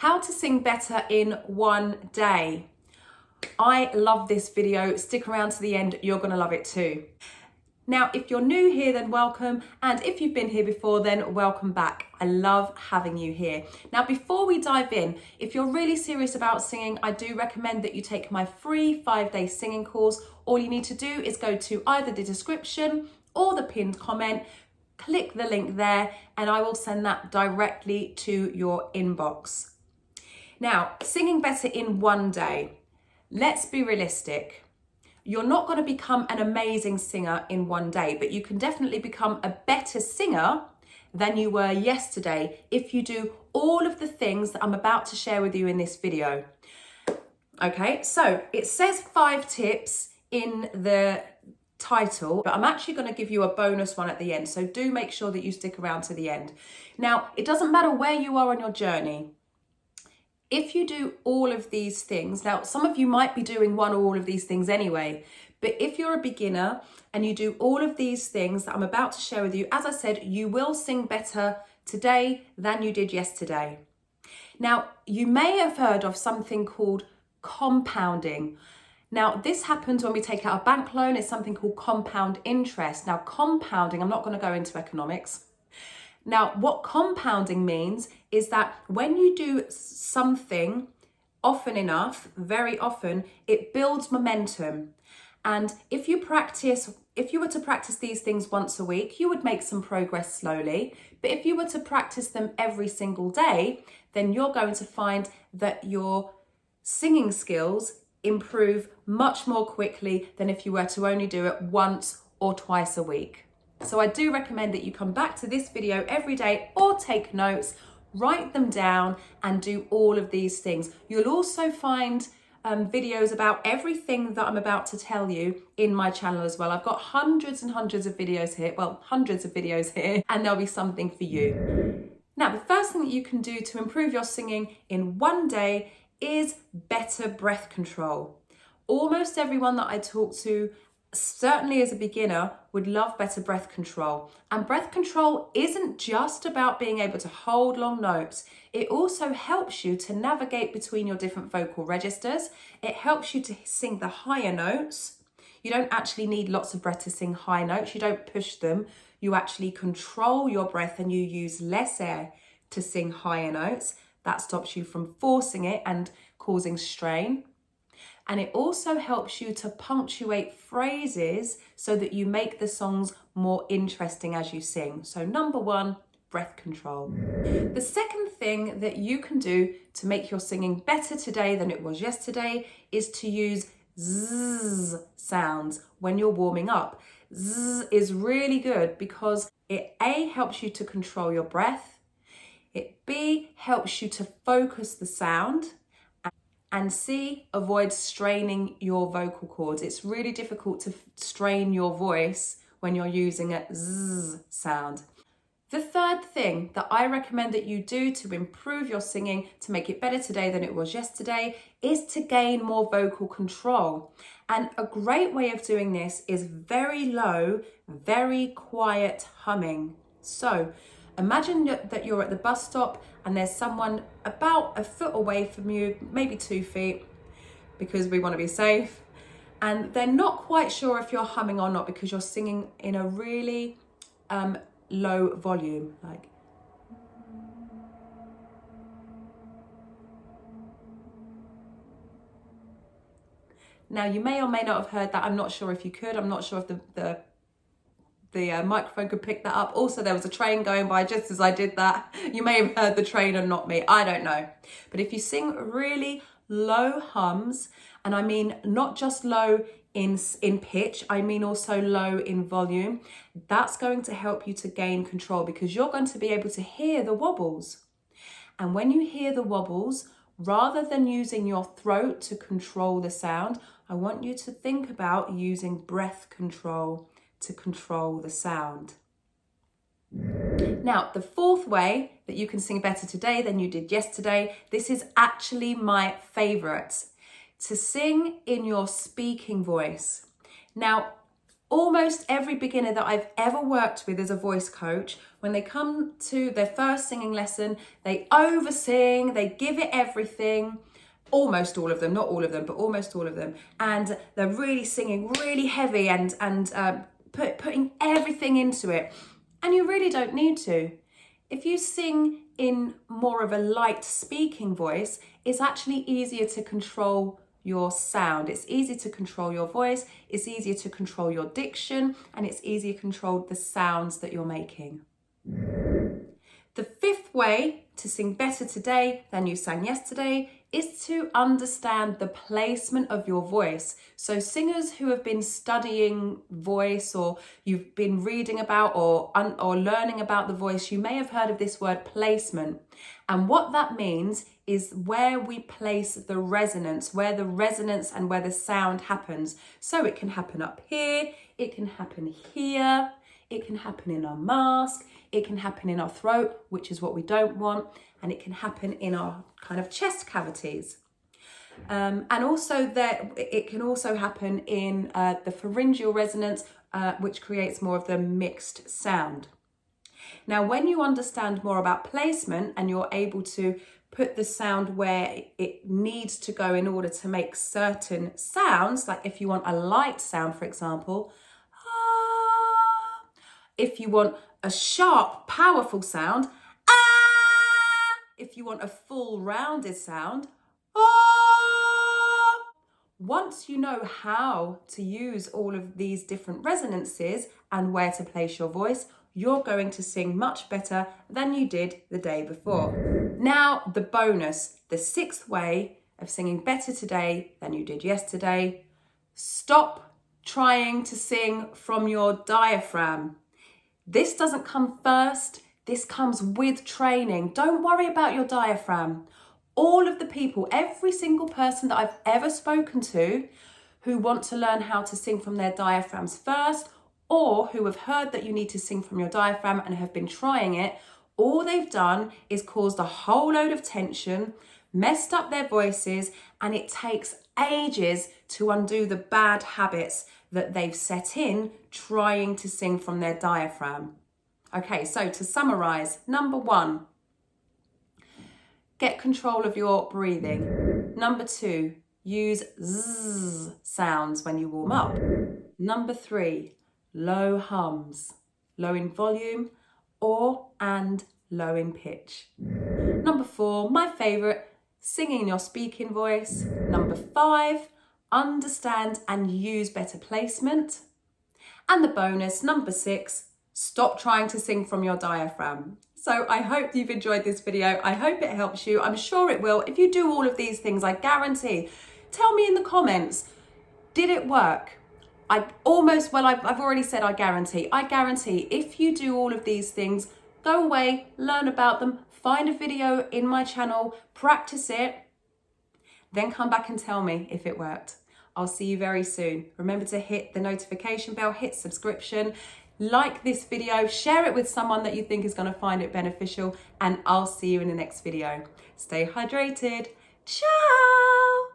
How to sing better in one day. I love this video. Stick around to the end, you're gonna love it too. Now, if you're new here, then welcome. And if you've been here before, then welcome back. I love having you here. Now, before we dive in, if you're really serious about singing, I do recommend that you take my free 5-day singing course. All you need to do is go to either the description or the pinned comment, click the link there, and I will send that directly to your inbox. Now, singing better in one day. Let's be realistic. You're not going to become an amazing singer in one day, but you can definitely become a better singer than you were yesterday if you do all of the things that I'm about to share with you in this video. Okay, so it says 5 tips in the title, but I'm actually going to give you a bonus one at the end, so do make sure that you stick around to the end. Now, it doesn't matter where you are on your journey. If you do all of these things, now some of you might be doing one or all of these things anyway, but if you're a beginner and you do all of these things that I'm about to share with you, as I said, you will sing better today than you did yesterday. Now, you may have heard of something called compounding. Now, this happens when we take out a bank loan. It's something called compound interest. Now, compounding, I'm not going to go into economics. Now, what compounding means is that when you do something often enough, very often, it builds momentum. And if you were to practice these things once a week, you would make some progress slowly. But if you were to practice them every single day, then you're going to find that your singing skills improve much more quickly than if you were to only do it once or twice a week. So I do recommend that you come back to this video every day or take notes, write them down and do all of these things. You'll also find videos about everything that I'm about to tell you in my channel as well. I've got hundreds and hundreds of videos here, and there'll be something for you. Now, the first thing that you can do to improve your singing in one day is better breath control. Almost everyone that I talk to, certainly as a beginner, would love better breath control. And breath control isn't just about being able to hold long notes. It also helps you to navigate between your different vocal registers. It helps you to sing the higher notes. You don't actually need lots of breath to sing high notes. You don't push them. You actually control your breath and you use less air to sing higher notes. That stops you from forcing it and causing strain. And it also helps you to punctuate phrases so that you make the songs more interesting as you sing. So number 1, breath control. The second thing that you can do to make your singing better today than it was yesterday is to use zzz sounds when you're warming up. Zzz is really good because it A, helps you to control your breath. It B, helps you to focus the sound. And C, avoid straining your vocal cords. It's really difficult to strain your voice when you're using a zzz sound. The third thing that I recommend that you do to improve your singing, to make it better today than it was yesterday, is to gain more vocal control. And a great way of doing this is very low, very quiet humming. So imagine that you're at the bus stop and there's someone about a foot away from you, maybe 2 feet, because we want to be safe. And they're not quite sure if you're humming or not because you're singing in a really low volume, like. Now, you may or may not have heard that. I'm not sure if you could. I'm not sure if the microphone could pick that up. Also, there was a train going by just as I did that. You may have heard the train and not me. I don't know. But if you sing really low hums, and I mean not just low in pitch, I mean also low in volume, that's going to help you to gain control because you're going to be able to hear the wobbles. And when you hear the wobbles, rather than using your throat to control the sound, I want you to think about using breath control to control the sound. Now, the fourth way that you can sing better today than you did yesterday, this is actually my favorite, to sing in your speaking voice. Now, Almost every beginner that I've ever worked with as a voice coach, when they come to their first singing lesson, they oversing, they give it everything. Almost all of them, not all of them, but almost all of them. And they're really singing really heavy and putting everything into it. And you really don't need to. If you sing in more of a light speaking voice, it's actually easier to control your sound. It's easier to control your voice, it's easier to control your diction, and it's easier to control the sounds that you're making. The fifth way to sing better today than you sang yesterday is to understand the placement of your voice. So singers who have been studying voice, or you've been reading about or learning about the voice, you may have heard of this word placement. And what that means is where we place the resonance, where the resonance and where the sound happens. So it can happen up here, it can happen here, it can happen in our mask, it can happen in our throat, which is what we don't want, and it can happen in our kind of chest cavities. And also it can also happen in the pharyngeal resonance, which creates more of the mixed sound. Now, when you understand more about placement and you're able to put the sound where it needs to go in order to make certain sounds, like if you want a light sound, for example, ah. If you want a sharp, powerful sound, ah. If you want a full, rounded sound, ah. Once you know how to use all of these different resonances and where to place your voice, you're going to sing much better than you did the day before. Now, the bonus, the sixth way of singing better today than you did yesterday. Stop trying to sing from your diaphragm. This doesn't come first, this comes with training. Don't worry about your diaphragm. All of the people, every single person that I've ever spoken to who want to learn how to sing from their diaphragms first, or who have heard that you need to sing from your diaphragm and have been trying it, all they've done is caused a whole load of tension, messed up their voices, and it takes ages to undo the bad habits that they've set in trying to sing from their diaphragm. Okay, so to summarize, number 1, get control of your breathing. Number 2, use zzz sounds when you warm up. Number 3, low hums, low in volume and low in pitch. Number 4, my favorite, singing in your speaking voice. Number 5, understand and use better placement. And the bonus, number 6, stop trying to sing from your diaphragm. So I hope you've enjoyed this video. I hope it helps you. I'm sure it will. If you do all of these things, I guarantee, tell me in the comments, did it work? I've already said I guarantee. I guarantee if you do all of these things, go away, learn about them, find a video in my channel, practice it, then come back and tell me if it worked. I'll see you very soon. Remember to hit the notification bell, hit subscription, like this video, share it with someone that you think is going to find it beneficial, and I'll see you in the next video. Stay hydrated. Ciao!